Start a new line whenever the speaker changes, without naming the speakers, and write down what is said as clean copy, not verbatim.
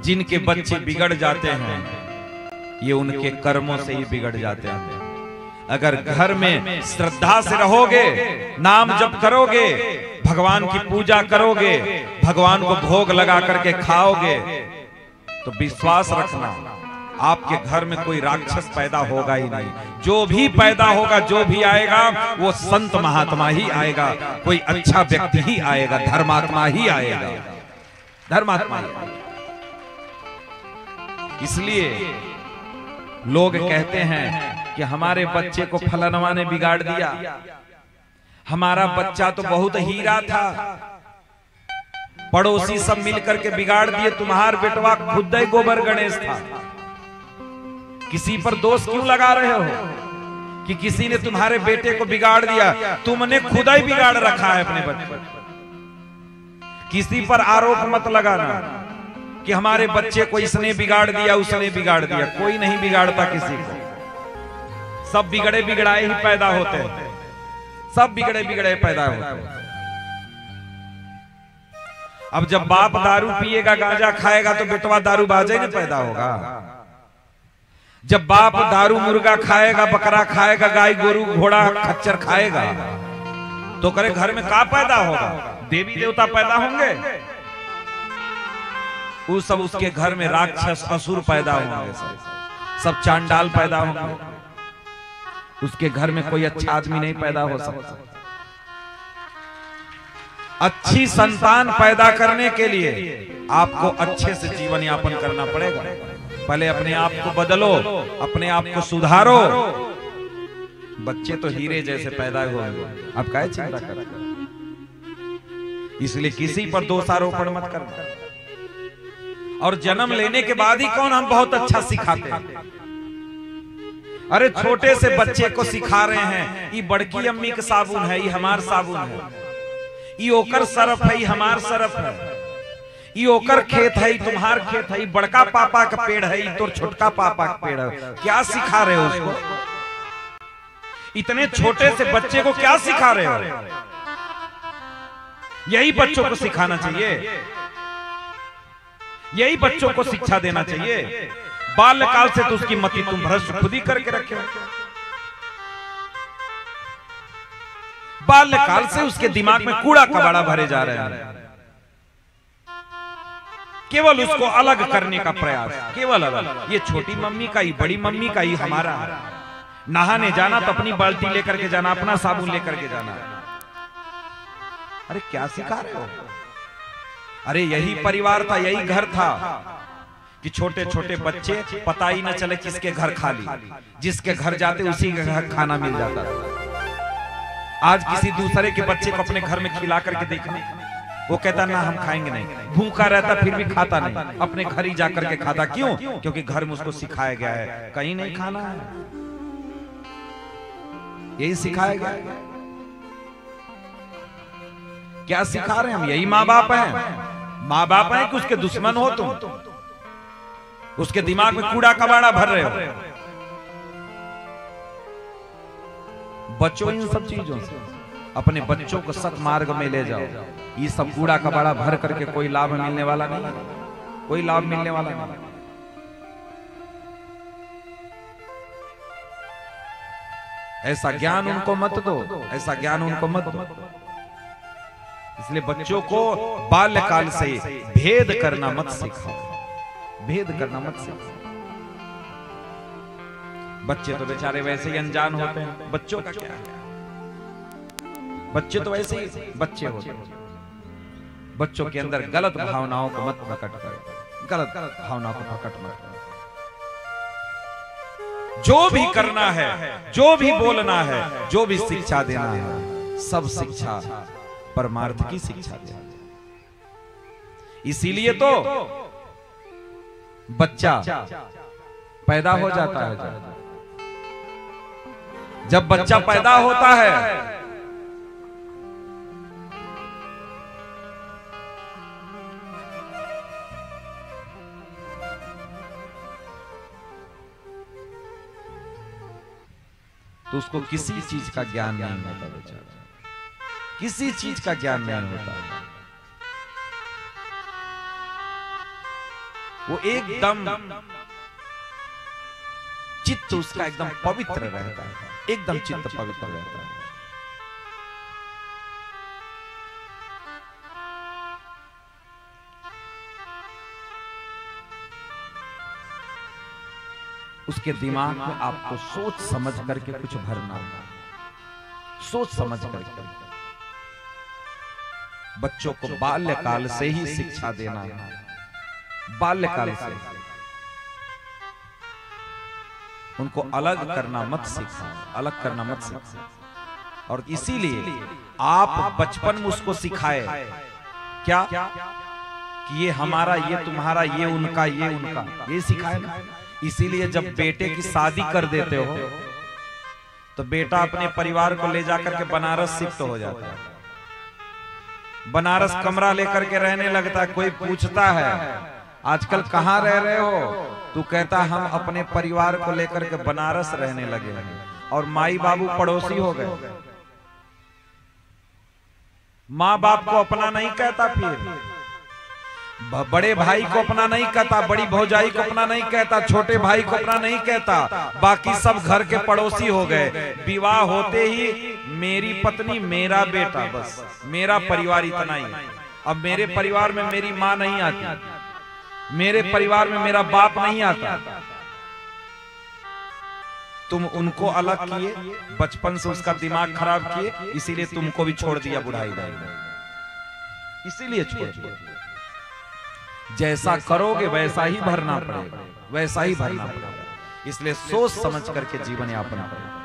जिनके बच्चे बिगड़ जाते हैं ये उनके कर्मों से ही बिगड़ जाते हैं। अगर घर में श्रद्धा से रहोगे, नाम जप करोगे, भगवान की पूजा करोगे, भगवान को भोग लगा करके खाओगे, तो विश्वास रखना आपके घर में कोई राक्षस पैदा होगा ही नहीं। जो भी पैदा होगा, जो भी आएगा, वो संत महात्मा ही आएगा, कोई अच्छा व्यक्ति ही आएगा, धर्मात्मा ही आएगा, धर्मात्मा ही आएगा। इसलिए लोग कहते हैं कि हमारे बच्चे को फलानवा ने बिगाड़ दिया, हमारा बच्चा तो बहुत हीरा था, पड़ोसी सब मिलकर के बिगाड़ दिए, तुम्हार बेटवा खुद ही गोबर गणेश था। किसी पर दोष क्यों लगा रहे हो कि किसी ने तुम्हारे बेटे को बिगाड़ दिया? तुमने खुद ही बिगाड़ रखा है अपने बच्चे। किसी पर आरोप मत लगाना कि हमारे बच्चे को इसने बिगाड़ दिया, उसने बिगाड़ दिया। कोई नहीं बिगाड़ता किसी को, सब बिगड़े बिगड़ाए ही पैदा होते हैं, सब बिगड़े बिगड़े पैदा होते हैं। अब जब बाप दारू पिएगा, गांजा खाएगा, तो बेटवा दारूबाज ही पैदा होगा। जब बाप दारू मुर्गा खाएगा, बकरा खाएगा, गाय गोरू घोड़ा खच्चर खाएगा, तो करे घर में का पैदा होगा? देवी देवता पैदा होंगे? वो सब उसके घर में राक्षस असुर पैदा होंगे, सब चांडाल पैदा होंगे। उसके घर में कोई अच्छा आदमी नहीं पैदा हो सकता। अच्छी संतान पैदा करने के लिए आपको अच्छे से जीवन यापन करना पड़ेगा। पहले अपने आप को बदलो, अपने आप को सुधारो। बच्चे तो हीरे जैसे पैदा होंगे, आप काहे चिंता कर रहे? इसलिए किसी पर दोषारोपण मत करना। और जन्म लेने के बाद ही कौन हम बहुत अच्छा सिखाते हैं? अरे छोटे से बच्चे को सिखा रहे हैं, ये बड़की अम्मी का साबुन है, ये हमार साबुन है, ये ओकर सरफ है, ये हमार सरफ है, ये ओकर खेत है, तुम्हार खेत है, बड़का पापा का पेड़ है, ये तो छोटका पापा का पेड़ है। क्या सिखा रहे हो उसको? इतने छोटे से बच्चे को क्या सिखा रहे हो? यही बच्चों को सिखाना चाहिए, यही बच्चों को शिक्षा देना चाहिए। बाल्यकाल से तो उसकी मति तुम भ्रष्ट खुद ही करके रखे हो। बाल्यकाल से उसके दिमाग में कूड़ा कबाड़ा भरे जा रहे हैं। केवल उसको अलग करने का प्रयास, केवल अलग। ये छोटी मम्मी का, ये बड़ी मम्मी का, ये हमारा है। नहाने जाना तो अपनी बाल्टी लेकर के जाना, अपना साबुन लेकर के जाना। अरे क्या सिखा रहे हो? अरे यही परिवार था, यही घर था कि छोटे छोटे बच्चे पता ही न चले किसके घर खाली, जिसके घर जाते उसी के घर खाना मिल जाता था। आज किसी दूसरे के बच्चे को अपने घर में खिला करके देखना, वो कहता ना हम खाएंगे नहीं, भूखा रहता फिर भी खाता नहीं, अपने घर ही जाकर के खाता। क्यों? क्योंकि घर में उसको सिखाया गया है कहीं नहीं खाना है, यही सिखाया गया है। क्या सिखा रहे हैं हम? यही माँ बाप हैं। माँ बाप हैं कि उसके दुश्मन हो तुम? उसके दिमाग में कूड़ा कबाड़ा भर रहे हो। बचो इन सब चीजों से, अपने बच्चों को सत मार्ग में ले जाओ। ये सब कूड़ा कबाड़ा भर करके कोई लाभ मिलने वाला नहीं, कोई लाभ मिलने वाला नहीं। ऐसा ज्ञान उनको मत दो, ऐसा ज्ञान उनको मत दो। इसलिए बच्चों को बाल्यकाल से भेद करना मत सिखाओ, भेद करना मत सिखाओ। बच्चे तो बेचारे वैसे ही अनजान होते हैं, बच्चों का क्या है? बच्चे तो वैसे ही बच्चे होते हैं। बच्चों के अंदर गलत भावनाओं को मत प्रकट करो, गलत भावनाओं को प्रकट मत करो। जो भी करना है, जो भी बोलना है, जो भी शिक्षा देना है, सब शिक्षा परमार्थ की शिक्षा देना। इसीलिए तो बच्चा पैदा हो जाता है। जब बच्चा पैदा होता है तो उसको किसी चीज का ज्ञान नहीं होता बेचारा, किसी चीज का ज्ञान नहीं होता। वो एकदम चित्त उसका एकदम पवित्र रहता है, एकदम चित्त पवित्र रहता है। उसके दिमाग में आपको सोच समझ करके कुछ भरना होगा, सोच समझ करके। बच्चों को बाल्यकाल से ही शिक्षा देना है, बाल्यकाल से उनको अलग करना मत सिखाओ, अलग करना मत सिखाओ। और इसीलिए आप बचपन में उसको सिखाए क्या कि ये हमारा, ये तुम्हारा, ये उनका, ये उनका, ये सिखाए ना। इसीलिए जब बेटे की शादी कर देते हो तो बेटा अपने परिवार को ले जाकर के बनारस शिफ्ट हो जाता है, बनारस कमरा लेकर के रहने लगता है। कोई पूछता है आजकल कहाँ रह रहे हो, तू कहता हम अपने परिवार को लेकर के बनारस रहने लगे हैं। और माई बाबू पड़ोसी हो गए, माँ बाप को अपना नहीं कहता, फिर बड़े भाई को अपना नहीं कहता, बड़ी भौजाई को अपना नहीं कहता, छोटे भाई को अपना नहीं कहता, बाकी सब घर के पड़ोसी हो गए। विवाह होते ही मेरी पत्नी, मेरा बेटा, बस मेरा परिवार इतना ही। अब मेरे परिवार में मेरी माँ नहीं आती, मेरे परिवार में मेरा बाप नहीं आता। तुम उनको अलग किए, बचपन से उसका दिमाग खराब किए, इसीलिए तुमको भी छोड़ दिया बुढ़ाई में, इसीलिए छोड़ दिया। जैसा करोगे वैसा ही भरना पड़ेगा, वैसा ही भरना पड़ेगा। इसलिए सोच समझ करके जीवन यापन करो।